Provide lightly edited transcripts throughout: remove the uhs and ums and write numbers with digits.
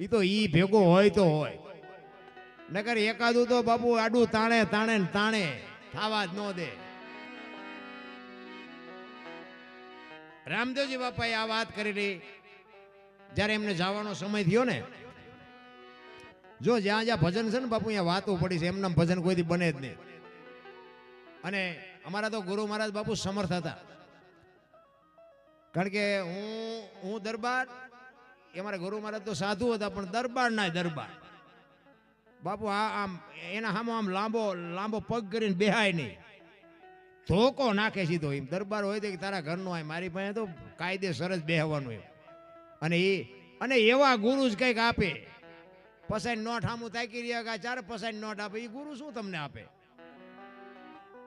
ઈ તો ઈ ભેગો હોય તો હોય, નકર એકાદું તો બાપુ આડું તાણે તાણે ને તાણે થાવા જ ન દે. રામદેવજી બાપાએ આ વાત કરેલી જ્યારે એમને જવાનો સમય થયો ને, જો જ્યાં જ્યાં ભજન છે ને બાપુ અહીંયા વાતો પડી છે, એમના ભજન કોઈથી બને જ નહીં. અને અમારા તો ગુરુ મહારાજ બાપુ સમર્થ હતા, કારણ કે હું દરબાર, એ અમારા ગુરુ મહારાજ તો સાધુ હતા પણ દરબાર ના દરબાર બાપુ. આમ એના સામે આમ લાંબો લાંબો પગ કરીને બેહાય નહીં, ધોકો નાખે સીધો. એમ દરબાર હોય તો તારા ઘરનો હોય, મારી પાસે તો કાયદેસર જ બેહવાનું એમ. અને એવા ગુરુ જ કંઈક આપે, પસાઈ નોટ સામું તાકી રહ્યા કે ચાર પસાઈ નોટ આપે, એ ગુરુ શું તમને આપે?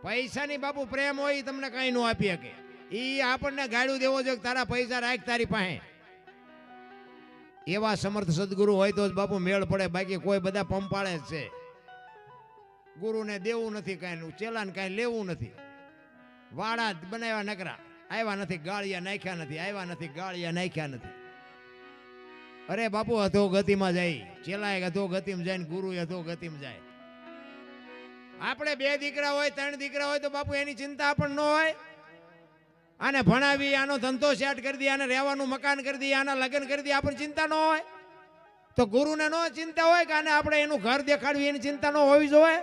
પૈસાની બાપુ પ્રેમ હોય એ તમને કઈ ન આપી શકે. એ આપણને ગાડું દેવો જોઈએ તારા પૈસા રાખ તારી પાસે. એવા સમર્થ સદગુરુ હોય તો જ બાપુ મેળ પડે, બાકી કોઈ બધા પંપાળે જ છે. ગુરુને દેવું નથી કાંઈ, ચેલાને કાંઈ લેવું નથી. વાડા બનાવ્યા નકરા, આવ્યા નથી ગાળિયા નાખ્યા નથી, આવ્યા નથી ગાળિયા નાખ્યા નથી. અરે બાપુ અધોગતિમાં જાય, ચેલાએ અધોગતિમાં જાય ને ગુરુ અધોગતિમાં જાય. આપણે 2 દીકરા હોય 3 દીકરા હોય તો બાપુ એની ચિંતા આપણને ન હોય. આને ભણાવી, આનો ધંધો સેટ કરી દે, આને રહેવાનું મકાન કરી દે, આના લગ્ન કરી દે, આપણને ચિંતા ન હોય. તો ગુરુને ન ચિંતા હોય કે આને આપણે એનું ઘર દેખાડવી, એની ચિંતા ન હોવી જોઈએ.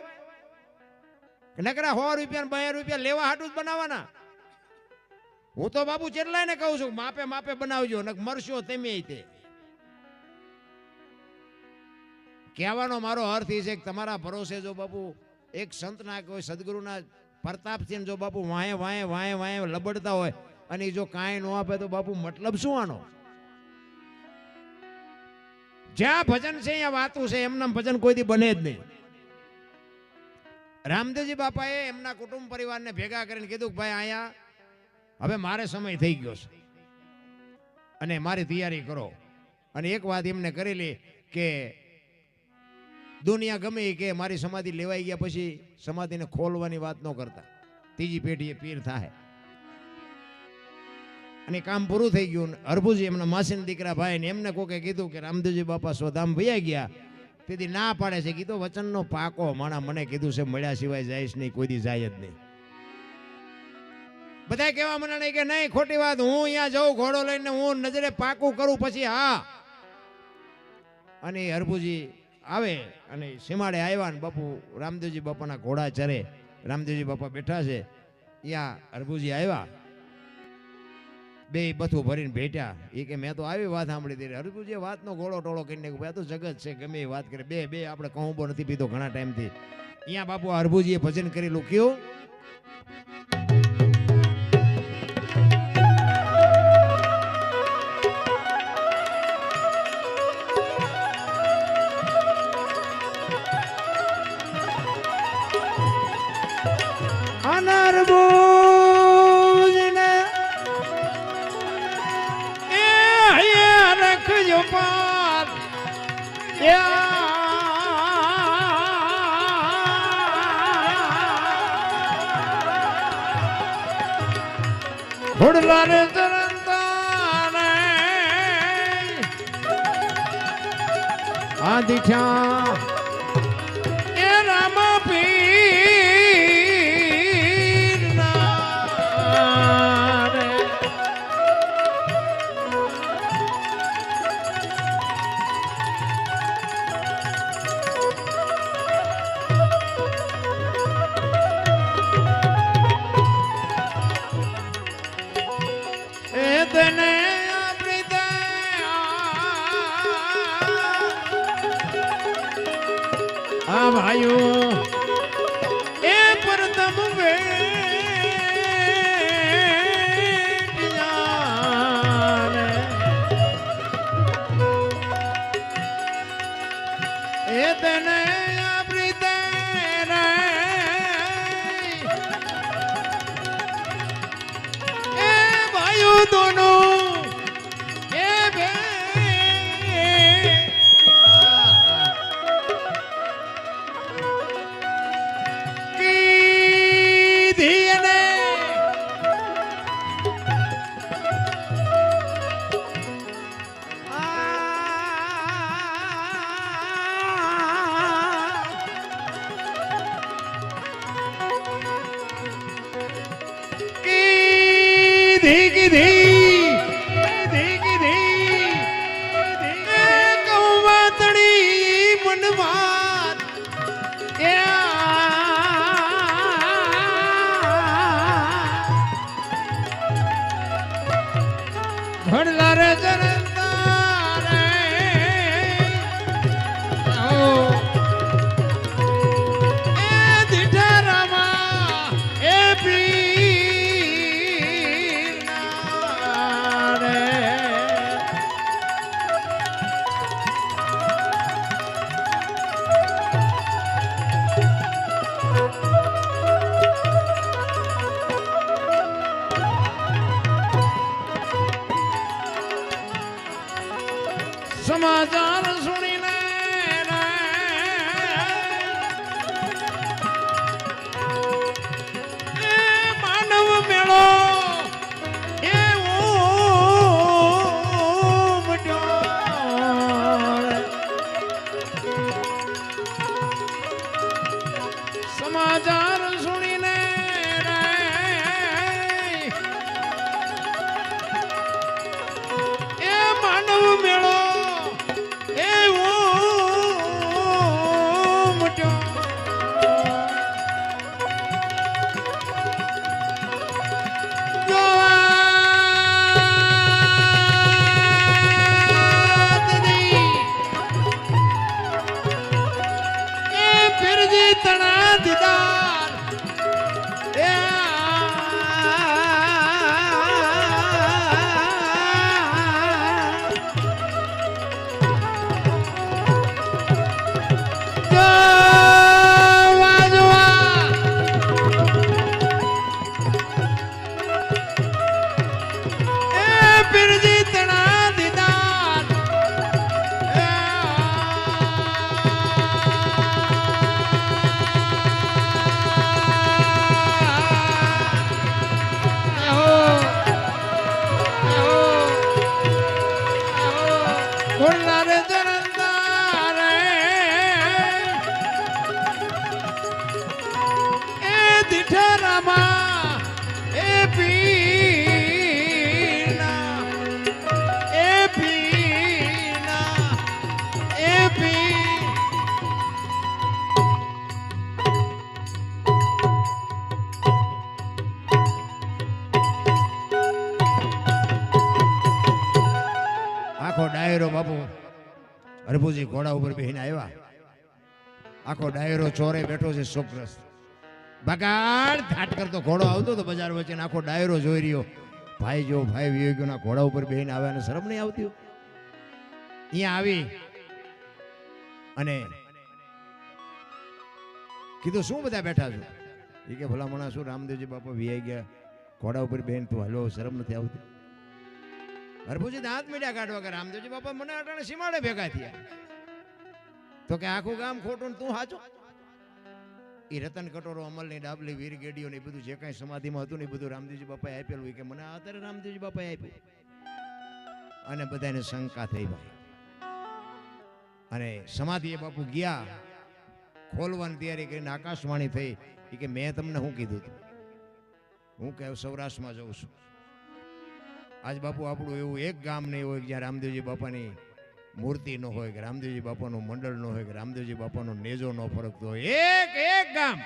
નકરા 100 રૂપિયા 2 રૂપિયા લેવા હાટું જ બનાવવાના. હું તો બાપુ કેટલાય ને કહું છું, માપે માપે બનાવજો, ને મરશો તમે. તે કહેવાનો મારો અર્થ એ છે કે તમારા ભરોસે જો બાપુ એક સંતના કોઈ સદગુરુના પ્રતાપથી જો બાપુ વાંહે વાંહે વાંહે વાંહે લબડતા હોય અને જો કાંઈ ન આપે તો બાપુ મતલબ શું આનો? જ્યાં ભજન છે અહીંયા વાતું છે, એમના ભજન કોઈથી બને જ નહીં. રામદેવજી બાપાએ એમના કુટુંબ પરિવારને ભેગા કરીને કીધું કે ભાઈ અહીંયા હવે મારે સમય થઈ ગયો છે અને મારી તૈયારી કરો. અને એક વાત એમને કરેલી કે દુનિયા ગમે કે મારી સમાધિ લેવાઈ ગયા પછી સમાધિને ખોલવાની વાત ન કરતા, ત્રીજી પેઢીએ પીર થાય. અને કામ પૂરું થઈ ગયું. હરભુજી એમના માસીના દીકરા ભાઈ ને એમને કોકે કીધું કે રામદેવજી બાપા સ્વધામ વયા ગયા, તેથી ના પાડે છે. કીધું વચનનો પાકો માણા, મને કીધું છે મળ્યા સિવાય જઈશ નહીં, કોઈ દી જાય જ નહીં. બધા કહેવા મને નહીં કે નહીં, ખોટી વાત, હું અહીંયા જાઉં ઘોડો લઈને, હું નજરે પાકું કરું પછી હા. અને હરભુજી આવે અને સીમાડે આવ્યા ને બાપુ રામદેવજી બાપાના ઘોડા ચરે, રામદેવજી બાપા બેઠા છે ત્યાં. હરભુજી આવ્યા, બે બથું ભરીને ભેટ્યા. એ કે મેં તો આવી વાત સાંભળી હતી. હરભુજીએ વાતનો ગોળો ટોળો કરીને આ તો જગત છે, ગમે એ વાત કરે. બે આપણે કહુંબો નથી પીધો ઘણા ટાઈમથી. અહીંયા બાપુ હરભુજીએ ભજન કરેલું કયું ઘોડલાને તરંતાને આદિઠ્યા એ રામ પીર ના રે. તને આ ભાઈઓ એ પરતમ એ તને दोनों ए बे की धीने સમાચાર સુણીને એ માનવ મેળો સમાચાર સુણીને એ માનવ મેળો એવો મટ્યો તણા દીદાર પીરજી તણા દીદાર ખોલનારે જનતારે એ દીઠરામાં એ પીના એ પીના એ પી આખો ડાયરો બાપુ હરભુજી ઘોડા ઉપર બેહીને આવ્યા. આખો ડાયરો ચોરે બેઠો છે શોકરસ બગાડ ધાટ કરતો ઘોડો આવતો તો બજાર વચ્ચે આખો ડાયરો જોઈ રહ્યો. ભાઈ જો ભાઈ વિયોગીઓના ઘોડા ઉપર બેહીને આવ્યા અને શરમ નહીં આવતી. અહીંયા આવી અને કીધું શું બધા બેઠા છો? એ કે ભલા મણા શું રામદેવજી બાપા વિયાઈ ગયા ઘોડા ઉપર બેહીને તું હાલો શરમ નથી આવતી? હરભુજી દાંત મીડિયા કાઢવા કે રામદેવજી બાપા મને અટાણે સીમાડે ભેગા થયા તો કે આખું ગામ ખોટું તું હાચો. એ રતન કટોરો અમલની ડાબલી વીર ગેડીઓ ને બધું જે કાંઈ સમાધિમાં હતું ને એ બધું રામદેવજી બાપાએ આપેલું કે મને અત્યારે રામદેવજી બાપાએ આપ્યું. અને બધાને શંકા થઈ ભાઈ. અને સમાધિએ બાપુ ગયા ખોલવાની તૈયારી કરીને આકાશવાણી થઈ કે મેં તમને શું કીધું હતું? હું કે સૌરાષ્ટ્રમાં જઉં છું. આજ બાપુ આપણું એવું એક ગામ નહીં હોય જ્યાં રામદેવજી બાપાની મૂર્તિ ન હોય કે રામદેવજી બાપાનું મંડળ ન હોય કે રામદેવજી બાપાનો નેજો ન ફરકતો હોય. એક ગામ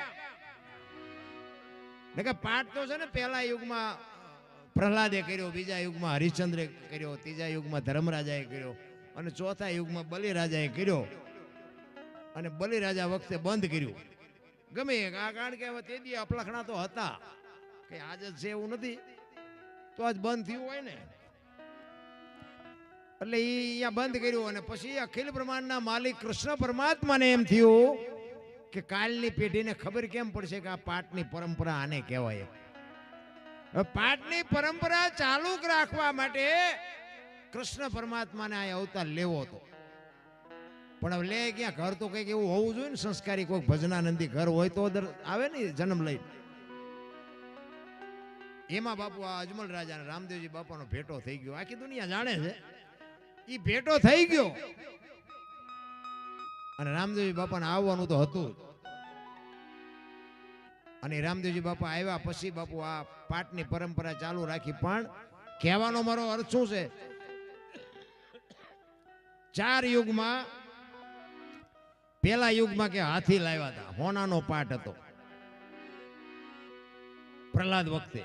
કે પાઠ તો છે ને પહેલા યુગમાં પ્રહલાદે કર્યો, બીજા યુગમાં હરિશ્ચંદ્રે કર્યો, ત્રીજા યુગમાં ધર્મરાજાએ કર્યો અને ચોથા યુગમાં બલિરાજાએ કર્યો. અને બલિરાજા વખતે બંધ કર્યું ગમે કારણ કે તે દી અફલખણા તો હતા કે આજ જ છે એવું નથી તો આજ બંધ થયું હોય ને એટલે એ અહીંયા બંધ કર્યું. અને પછી અખિલ બ્રહ્માંડના માલિક કૃષ્ણ પરમાત્માને એમ થયું કે કાલની પેઢીને ખબર કેમ પડશે કે આ પાઠની પરંપરા આને કહેવાય. પાઠની પરંપરા ચાલુ રાખવા માટે કૃષ્ણ પરમાત્માને આ અવતાર લેવો હતો. પણ હવે લે ક્યાં? ઘર તો કંઈક એવું હોવું જોઈએ ને સંસ્કારી, કોઈ ભજનાનંદી ઘર હોય તો આવે ને જન્મ લઈ. એમાં બાપુ આ અજમલ રાજા અને રામદેવજી બાપાનો ભેટો થઈ ગયો. આખી દુનિયા જાણે છે એ ભેટો થઈ ગયો. અને રામદેવજી બાપાને આવવાનું તો હતું જ. અને રામદેવજી બાપા આવ્યા પછી બાપુ આ પાઠની પરંપરા ચાલુ રાખી. પણ કહેવાનો મારો અર્થ શું છે? 4 યુગમાં પેલા યુગમાં કે હાથી લાવ્યા હતા, હોનાનો પાઠ હતો પ્રહલાદ વખતે.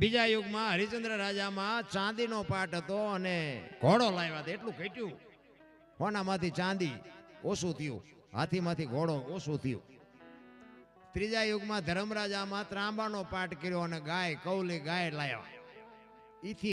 બીજા યુગમાં હરિચંદ્ર રાજામાં ચાંદીનો પાઠ હતો અને ઘોડો લાવ્યા હતા. એટલું ઘટ્યું, હોનામાંથી ચાંદી ઓછું થયું, હાથીમાંથી ઘોડો ઓછું થયું. ત્રીજા યુગમાં ધર્મરાજામાં ત્રાંબાનો પાઠ કર્યો અને ગાય, કૌલી ગાય લાવ્યા. ઈથી